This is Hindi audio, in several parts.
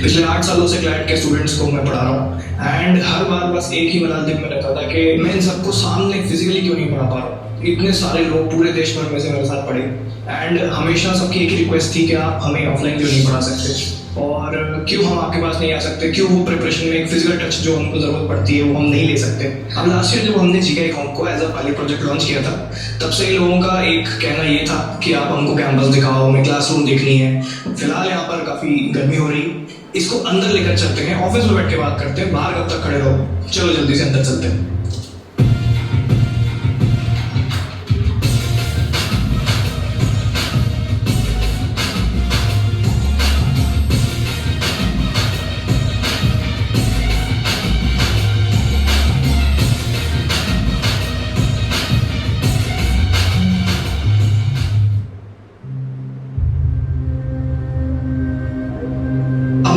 पिछले 8 सालों से क्लैट के स्टूडेंट्स को मैं पढ़ा रहा हूँ एंड हर बार बस एक ही मलाल दिल में रहता था कि मैं इन सबको सामने फिजिकली क्यों नहीं पढ़ा पा रहा हूँ। इतने सारे लोग पूरे देश भर में से मेरे साथ पढ़े एंड हमेशा सबकी एक ही रिक्वेस्ट थी कि आप हमें ऑफलाइन क्यों नहीं पढ़ा सकते और क्यों हम आपके पास नहीं आ सकते, क्यों वो प्रिपरेशन में एक फिजिकल टच जो हमको जरूरत पड़ती है वो हम नहीं ले सकते। अब लास्ट ईयर जब हमने जीके कॉम को as a pilot project launch किया था तब से इन लोगों का एक कहना ये था कि आप हमको कैंपस दिखाओ, हमें क्लासरूम देखनी है। फिलहाल यहाँ पर काफी गर्मी हो रही, इसको अंदर लेकर चलते हैं, ऑफिस में बैठ के बात करते हैं, बाहर कब तक खड़े रहो, चलो जल्दी से अंदर चलते हैं।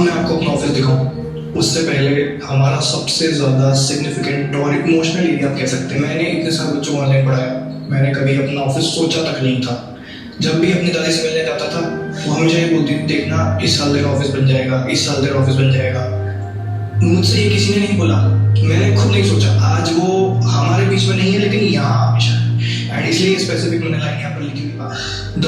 मैं आपको अपना ऑफिस दिखाऊं उससे पहले हमारा सबसे ज्यादा सिग्निफिकेंट और इमोशनल एरिया आप कह सकते हैं। मैंने इतने सारे बच्चों को ऑनलाइन पढ़ाया, मैंने कभी अपना ऑफिस सोचा तक नहीं था। जब भी अपनी दादी से मिलने जाता था वो हमेशा ये बोलती थी, देखना इस साल तेरा ऑफिस बन जाएगा, इस साल तेरा ऑफिस बन जाएगा। मुझसे ये किसी ने नहीं बोला, मैंने खुद नहीं सोचा। आज वो हमारे बीच में नहीं है लेकिन यहाँ हमेशा है एंड इसलिए स्पेसिफिक मैंने लाइन यहाँ पर लिखी हुई, the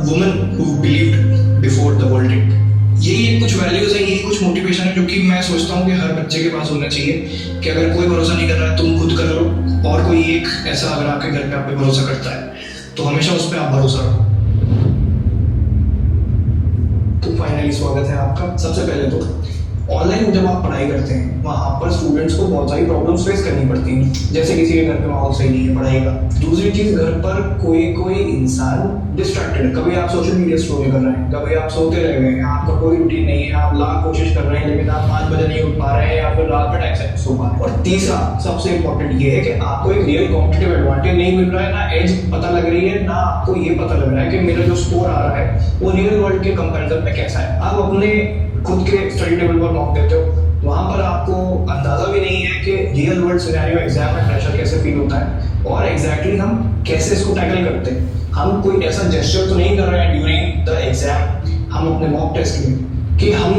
woman who believed before the world did. यही कुछ वैल्यूज है, यही कुछ मोटिवेशन है जो कि मैं सोचता हूँ कि हर बच्चे के पास होना चाहिए कि अगर कोई भरोसा नहीं कर रहा है तुम खुद कर लो और कोई एक ऐसा अगर आपके घर पे आप पे भरोसा करता है तो हमेशा उस पर आप भरोसा रखो। तो फाइनली स्वागत है आपका। सबसे पहले तो ऑनलाइन जब आप पढ़ाई करते हैं वहाँ पर स्टूडेंट्स को बहुत सारी प्रॉब्लम्स फेस करनी पड़ती हैं, जैसे किसी के घर पे माहौल सही नहीं है पढ़ाई का। दूसरी चीज, घर पर कोई इंसान डिस्ट्रैक्टेड है, कभी आप सोशल मीडिया स्क्रॉल कर रहे हैं, कभी आप सोते रह गए हैं, आपका कोई रूटीन नहीं है, आप लाख कोशिश कर रहे हैं लेकिन आप 5 बजे नहीं उठ पा रहे हैं या फिर रात में टाइम से सो पा रहे हैं। और तीसरा सबसे इंपॉर्टेंट ये है कि आपको एक रियल कॉम्पिटिटिव एडवांटेज नहीं मिल रहा है, ना एज पता लग रही है, ना आपको ये पता लग रहा है कि मेरा जो स्कोर आ रहा है वो रियल वर्ल्ड के कंपैरिजन में कैसा है। आप अपने खुद के स्टडी टेबल पर मॉक देते हो, वहां पर आपको अंदाजा भी नहीं है कि रियल वर्ल्ड सिनेरियो एग्जाम में प्रेशर कैसे फील होता है और एग्जैक्टली हम कैसे इसको टैकल करते हैं। हम कोई ऐसा जेस्चर तो नहीं कर रहे हैं ड्यूरिंग द एग्जाम, हम अपने मॉक टेस्ट में, कि हम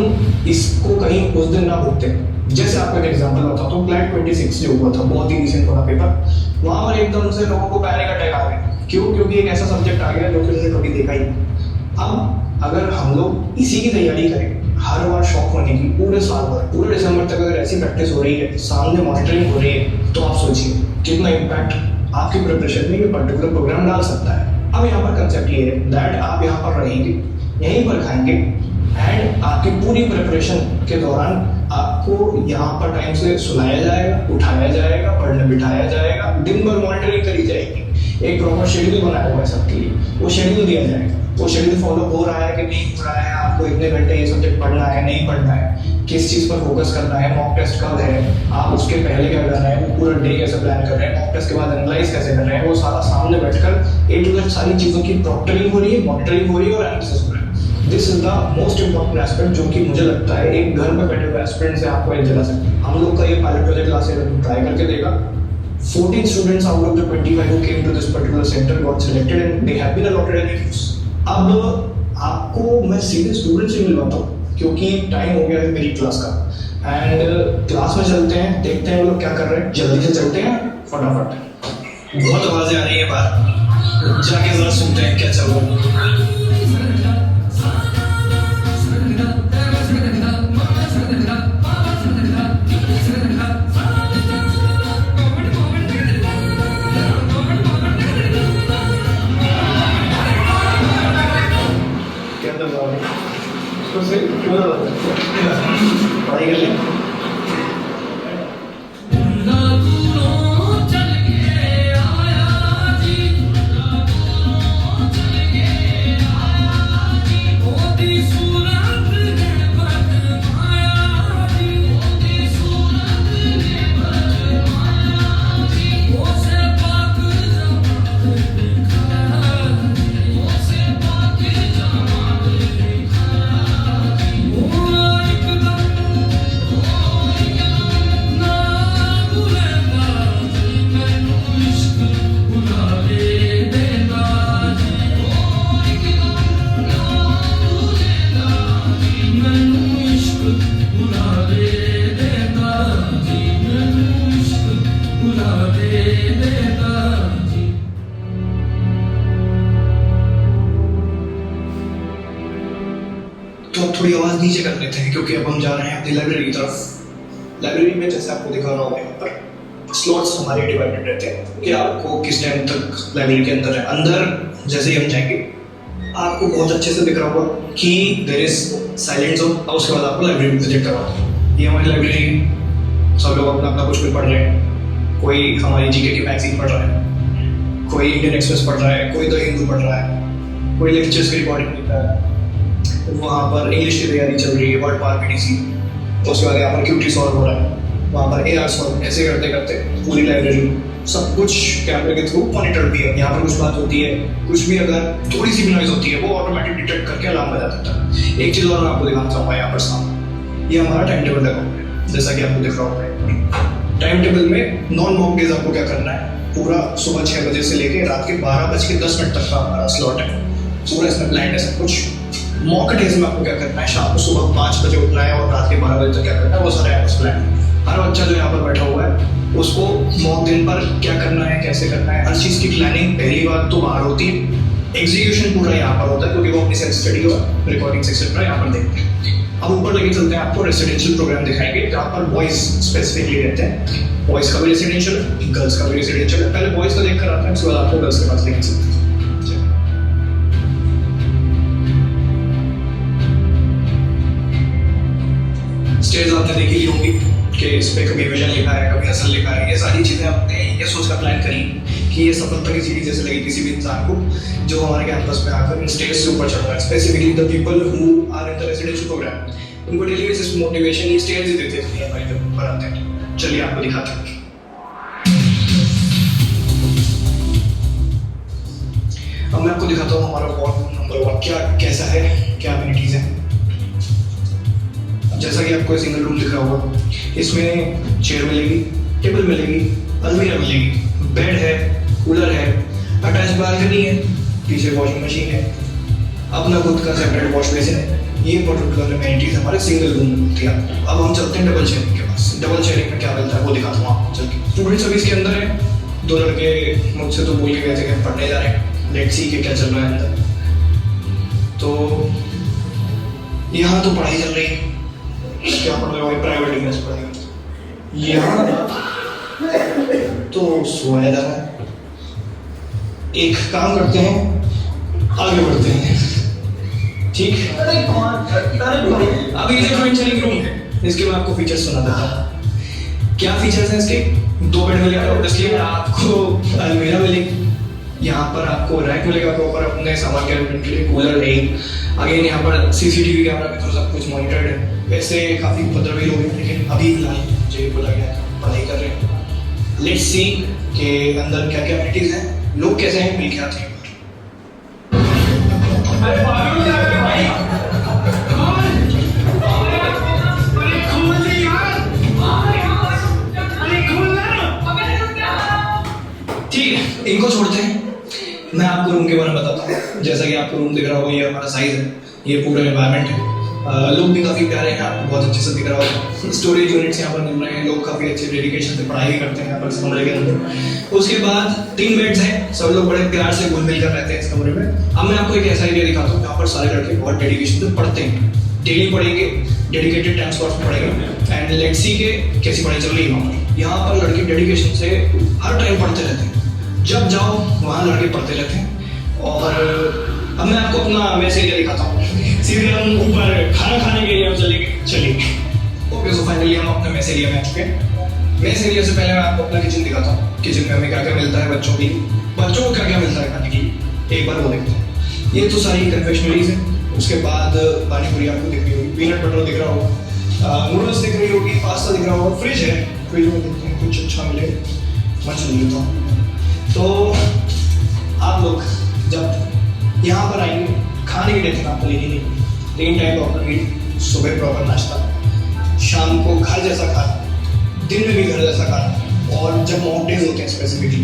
इसको कहीं उस दिन ना भूलते हैं। जैसे आपको एक एग्जांपल बताता हूँ, क्लैट 26 जो हुआ था, बहुत ही रिसेंट वाला पेपर, वहां पर एकदम से लोगों को पैनिक अटैक आ गया। क्यों? क्योंकि एक ऐसा सब्जेक्ट आ गया जो कि उन्होंने कभी देखा ही नहीं। अब अगर हम लोग इसी की तैयारी करें हर बार शॉक होने की, पूरे साल भर, पूरे दिसंबर तक अगर ऐसी प्रैक्टिस हो रही है, सामने मॉनिटरिंग हो रही है, तो आप सोचिए कितना इम्पैक्ट आपकी प्रिपरेशन में ये पर्टिकुलर प्रोग्राम डाल सकता है। अब यहाँ पर कंसेप्ट ये है दैट आप यहाँ पर रहेंगे, यहीं पर खाएंगे एंड आपकी पूरी प्रिपरेशन के दौरान आपको यहाँ पर टाइम से सुलाया जाएगा, उठाया जाएगा, पढ़ने बिठाया जाएगा, दिन भर मॉनिटरिंग करी जाएगी। एक प्रॉपर शेड्यूल बनाया हुआ है सबके लिए, वो शेड्यूल दिया जाएगा, वो शेड्यूल फॉलो हो रहा है कि नहीं हो रहा है, आपको इतने घंटे ये सब्जेक्ट पढ़ना है, नहीं पढ़ना है, किस चीज़ पर फोकस करना है, मॉक टेस्ट कब है, आप उसके पहले क्या कर रहे हैं, वो पूरा डे कैसे प्लान कर रहे हैं, मॉक टेस्ट के बाद एनालाइज कैसे कर रहे हैं, वो सारा सामने बैठकर ए टू जेड सारी चीज़ों की प्रॉक्टरिंग हो रही है, मॉनिटरिंग हो रही है और एनालिसिस हो रहा है। This is the most important aspect जो कि मुझे लगता है एक घर में बैठे हुए एस्पिरेंट से आपको एक जला सकता है। हम लोग का ये पायलट प्रोजेक्ट क्लास ट्राई करके देगा। 14 students out of the 25 who came to this particular center got selected and they have been allotted interviews. अब आपको मैं सीधे स्टूडेंट से मिलवाता हूँ क्योंकि टाइम हो गया है मेरी क्लास का एंड क्लास में चलते हैं, देखते हैं वो लोग क्या कर रहे हैं, जल्दी से चलते हैं फटाफट। बहुत आवाजें आ रही है बाहर, जाके जरा सुनते हैं क्या चल रहा है। पढ़ाई कर लें। आवाज़ नीचे कर लेते हैं क्योंकि अब हम जा रहे हैं अपनी लाइब्रेरी की तरफ। लाइब्रेरी में जैसे आपको दिखा रहा होगा यहाँ पर स्लॉट्स हमारे डिवाइडेड रहते हैं कि आपको किस टाइम तक लाइब्रेरी के अंदर है। अंदर जैसे ही हम जाएंगे आपको बहुत अच्छे से दिख रहा होगा कि देयर इज साइलेंट जोन, और उसके बाद आपको लाइब्रेरी विजिट करवाते हैं। ये हमारी लाइब्रेरी है, सब लोग अपना अपना कुछ भी पढ़ रहे हैं। कोई हमारी जीके की मैगजीन पढ़ रहा है, कोई इंडियन एक्सप्रेस पढ़ रहा है, कोई द हिंदू पढ़ रहा है, कोई लेक्चर्स की रिकॉर्डिंग देख रहा है। वहाँ पर इंग्लिश की तैयारी चल रही है, वर्ड पार पीटीसी, उसके बाद यहाँ पर क्यूटी सॉल्व हो रहा है, वहाँ पर एआर सॉल्व, ऐसे करते करते पूरी लाइब्रेरी सब कुछ कैमरे के थ्रू मॉनिटर भी है। यहाँ पर कुछ बात होती है, कुछ भी अगर थोड़ी सी भी नॉइज होती है वो ऑटोमेटिक डिटेक्ट करके अलार्म बजा देता है। एक चीज़ और मैं आपको दिखाना चाहूँगा यहाँ पर सामने, ये हमारा टाइम टेबल लगा हुआ है, जैसा कि आपको दिख रहा होगा। टाइम टेबल में नॉन मॉक डेज आपको क्या करना है, पूरा सुबह 6 बजे से लेके रात के 12:10 तक का हमारा स्लॉट है, पूरा इसमें प्लान है सब कुछ। मॉक डेज में आपको क्या करना है, शाम को सुबह 5 बजे उठना है और रात के 12 बजे तक क्या करना है, वो सारा है प्लान। हर बच्चा जो यहाँ पर बैठा हुआ है उसको मॉक दिन पर क्या करना है, कैसे करना है, हर चीज़ की प्लानिंग पहली बात तो बाहर होती है, एग्जीक्यूशन पूरा यहाँ पर होता है क्योंकि वो अपनी सेल्फ स्टडी और रिकॉर्डिंग एक्सेट्रा यहाँ पर देखते हैं। अब ऊपर लेके चलते हैं, आपको रेसिडेंशियल प्रोग्राम दिखाएंगे जहाँ पर बॉयज स्पेसिफिकली रहते हैं। बॉयज का भी रेसिडेंशियल है, गर्ल्स का भी रेसिडेंशियल है। पहले बॉयज का देख कर आते हैं, उसके बाद आपको गर्ल्स के पास लेके चलते हैं। स्टेज आपने देखी ली होंगी कि इस पे कभी विजन लिखा है, कभी हसल लिखा है। ये सारी चीज़ें आपने ये सोच कर प्लान करी कि ये सफलता की सीढ़ी जैसे लगी किसी भी इंसान को जो हमारे कैंपस में आकर इन स्टेज से ऊपर चढ़ रहा है। Specifically the people who are in the residential programme, उनको डेली बेसिस मोटिवेशन ये स्टेज ही देते हैं हमारे जब ऊपर आते हैं। चलिए आपको दिखाते हैं। अब मैं आपको दिखाता हूँ हमारा वॉर्ड नंबर 1 क्या कैसा है, क्या एमिनिटीज़ हैं। जैसा कि आपको सिंगल रूम दिख रहा होगा, इसमें चेयर मिलेगी, टेबल मिलेगी, अलमीरा मिलेगी, बेड है, कूलर है, अटैच बालकनी है, पीछे वॉशिंग मशीन है, अपना खुद का सेपरेट वॉश बेसिन है। ये पर्टिकुलर एमिनिटीज हमारे सिंगल रूम में मिलती है। अब हम चलते हैं डबल शेयरिंग के पास। डबल शेयरिंग में क्या मिलता है वो दिखाता हूँ आपको चल के। स्टूडेंट सर्विस के अंदर है, 2 लड़के मुझसे तो बोल के गए थे कि हम पढ़ने जा रहे हैं, लेट्स सी कि क्या चल रहा है अंदर। तो यहाँ तो पढ़ाई चल रही है, क्या पढ़ रहे हो, प्राइवेट इंग्लिश पढ़ाई। यहाँ तो सोया जा रहा है। एक काम करते हैं, आगे बढ़ते हैं, ठीक। अभी ये जो चेंजिंग रूम है, इसके मैं आपको फीचर्स सुना देता हूँ। क्या फीचर्स हैं इसके? 2 बेड मिलेगा, ऑब्वियसली आपको अलमीरा मिलेगी, यहाँ पर आपको रैक मिलेगा प्रॉपर अपने सामान के रखने के लिए, कूलर है। अगेन यहाँ पर सीसीटीवी कैमरा के थ्रू सब कुछ मॉनिटर्ड है। वैसे काफ़ी उपद्रवी लोग हैं, लेकिन अभी फिलहाल मुझे बोला गया पढ़ाई कर रहे हैं। लेट्स सी के अंदर क्या क्या एमिनिटीज हैं, लोग कैसे हैं, मिल के आते हैं। ठीक है, इनको छोड़ते हैं, मैं आपको रूम के बारे में बताता हूँ। जैसा कि आपको रूम दिख रहा होगा, ये हमारा साइज है, ये पूरा एनवायरनमेंट है। लोग भी काफ़ी प्यारे हैं, आपको बहुत अच्छे से दिख रहा होगा। स्टोरेज यूनिट्स यहाँ पर मिल रहे हैं, लोग काफ़ी अच्छे डेडिकेशन से पढ़ाई भी करते हैं यहाँ पर इस कमरे के अंदर। उसके बाद 3 बेड्स हैं, सब लोग बड़े प्यार से घुल मिल कर रहते हैं इस कमरे में। अब मैं आपको एक ऐसा एरिया दिखाता हूँ जहाँ पर सारे लड़के बहुत डेडिकेशन से पढ़ते हैं, डेली पढ़ेंगे, डेडिकेटेड टाइम स्लॉट्स में पढ़ेंगे। एंड लेट्स सी के कैसी पढ़ाई चल रही है वहाँ पर। यहाँ पर लड़के डेडिकेशन से हर टाइम पढ़ते रहते हैं, जब जाओ वहाँ लड़के पढ़ते रहते हैं। और अब मैं आपको अपना मेस एरिया दिखाता हूँ। सीधे हम ऊपर खाना खाने के एरिया में चलिए। ओके, सो फाइनली हम अपने मेस एरिया में आ चुके हैं। मेस एरिया से पहले मैं आपको अपना किचन दिखाता हूँ। किचन में हमें क्या क्या मिलता है, बच्चों को क्या क्या मिलता है खाने के लिए, एक बार वो देखते हैं। ये तो सारी कन्फेक्शनरीज है। उसके बाद पानी पूरी आपको दिख रही होगी, पीनट बटर दिख रहा होगा, नूडल्स दिख रही होगी, पास्ता दिख रहा होगा। फ्रिज है, फ्रिज में देखते हैं कुछ अच्छा मिले, मैं चल लेता हूँ। तो आप लोग जब यहाँ पर आएंगे, खाने की टेंशन आपको लेनी नहीं, 3 टाइम प्रॉपर मील, सुबह प्रॉपर नाश्ता, शाम को घर जैसा खाना, दिन में भी घर जैसा खाना। और जब मॉक डेज होते हैं स्पेसिफिकली,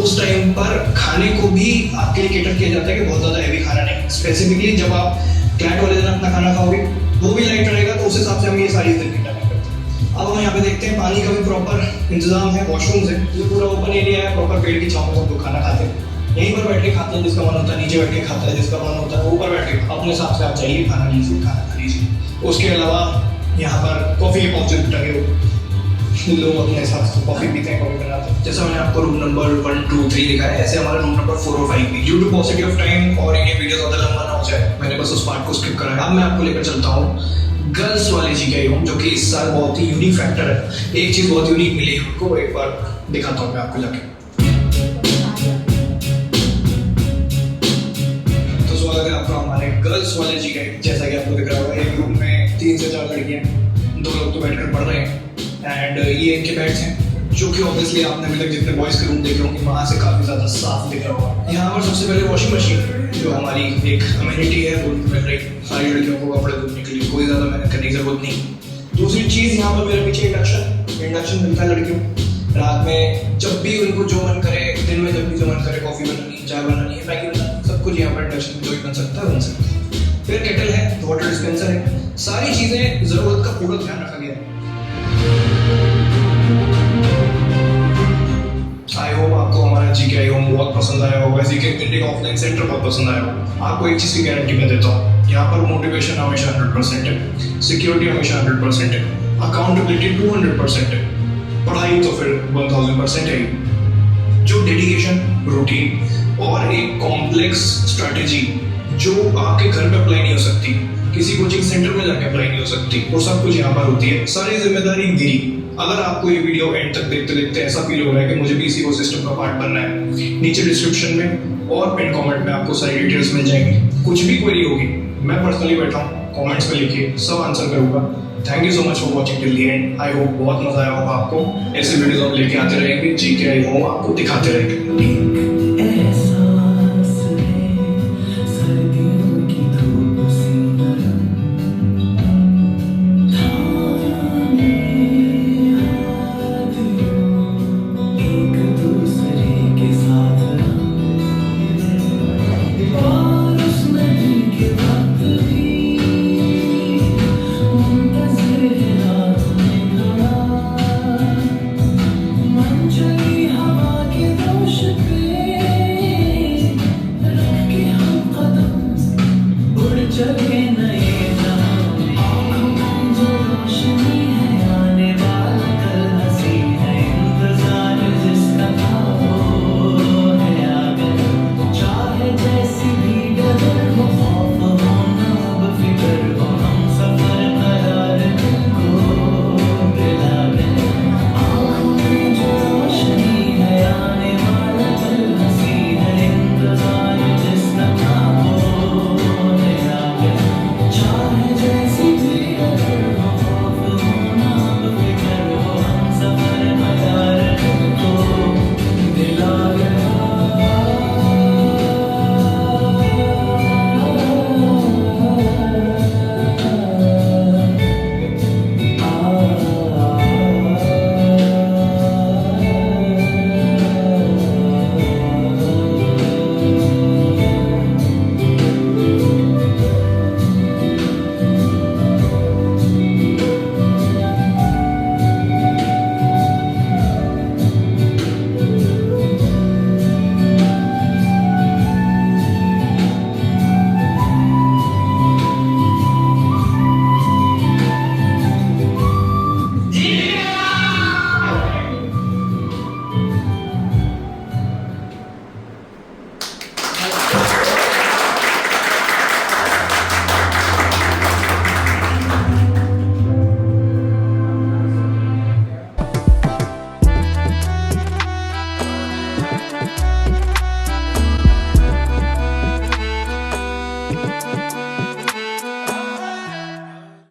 उस टाइम पर खाने को भी आपके लिए केटर किया जाता है कि बहुत ज़्यादा हैवी खाना नहीं। स्पेसिफिकली जब आप क्लैट वाले दिन अपना खाना खाओगे वो भी लाइट रहेगा, तो उस हिसाब से हम ये सारी दिन की टाइमिंग करते हैं। अब हम यहाँ पे देखते हैं पानी का भी प्रॉपर इंतजाम है, वॉशरूम्स है, ये पूरा ओपन एरिया है, प्रॉपर पेड़ की छांव में सब लोग खाना खाते हैं। यहीं पर बैठ के खाते हैं, जिसका मन होता है नीचे बैठ के खाता है, जिसका मन होता है ऊपर बैठ के, अपने हिसाब से आप चाहिए खाना लीजिए, खाना खा लीजिए। उसके अलावा यहाँ पर कॉफ़ी के पाउचेस टंगे हो, लोग अपने हिसाब से कॉफ़ी पीते हैं, कॉफ़ी बनाते हैं। जैसा मैंने आपको रूम नंबर 1, 2, 3 दिखाया है, ऐसे हमारा रूम नंबर 4 और 5 भी। Due to possibility of time और ये वीडियो ज़्यादा लंबा ना हो जाए, मैंने बस उस पार्ट को स्किप करा है। अब मैं आपको लेकर चलता हूँ गर्ल्स वाले जीके रूम, जो कि इस साल बहुत ही यूनिक फैक्टर है। एक चीज़ बहुत यूनिक मिली है उनको, एक बार दिखाता हूँ मैं आपको जाके। तो स्वागत है आपका हमारे गर्ल्स वाले जीके। जैसा कि आपको दिख रहा होगा, एक रूम में 3 से 4 लड़कियाँ, 2 लोग तो बैठकर पढ़ रहे हैं। एंड ये इनके बेड्स हैं, जो कि ऑब्वियसली आपने अभी तक जितने बॉयज़ के रूम देखे होंगे वहाँ से काफ़ी ज़्यादा साफ दिख रहा होगा। यहाँ पर सबसे पहले वॉशिंग मशीन, जो हमारी एक अम्यूनिटी है, वो मिल रही सारी लड़कियों को कपड़े धोने के लिए, कोई ज़्यादा मेहनत करने की ज़रूरत नहीं। दूसरी चीज़, यहाँ पर मेरे पीछे इंडक्शन मिलता है लड़कियों को। रात में जब भी उनको जो मन करे, दिन में जब भी जो मन करे, कॉफ़ी बनानी है, चाय बनानी है, मैगी बनानी, सब कुछ यहाँ पर इंडक्शन में जो भी बन सकता है बन सकता है। फिर केटल है, वाटर डिस्पेंसर है, सारी चीज़ें ज़रूरत का पूरा ध्यान रखा गया है। आई होप आपको हमारा जीके होम बहुत पसंद आया होगा। जीके इंडिया ऑफलाइन सेंटर बहुत पसंद आया होगा। आपको एक चीज़ की गारंटी मैं देता हूँ, यहाँ पर मोटिवेशन हमेशा 100% है, सिक्योरिटी हमेशा 100% है, अकाउंटेबिलिटी 200% है, पढ़ाई तो फिर 1000% है। जो डेडिकेशन, रूटीन और एक कॉम्प्लेक्स स्ट्रैटेजी जो आपके घर पे अप्लाई नहीं हो सकती, किसी कोचिंग सेंटर में जाके अप्लाई नहीं हो सकती, वो सब कुछ यहाँ पर होती है। सारी जिम्मेदारी मेरी। अगर आपको ये वीडियो एंड तक देखते देखते ऐसा फील हो रहा है कि मुझे भी इसी इकोसिस्टम का पार्ट बनना है, नीचे डिस्क्रिप्शन में और पिन कमेंट में आपको सारी डिटेल्स मिल जाएंगी। कुछ भी क्वेरी होगी, मैं पर्सनली बैठा हूँ, कमेंट्स में लिखिए, सब आंसर करूँगा। Thank you so much for watching till the end. I hope बहुत मजा आया होगा आपको। ऐसे वीडियोस हम लेके आते रहेंगे, जीके आई होप आपको दिखाते रहेंगे।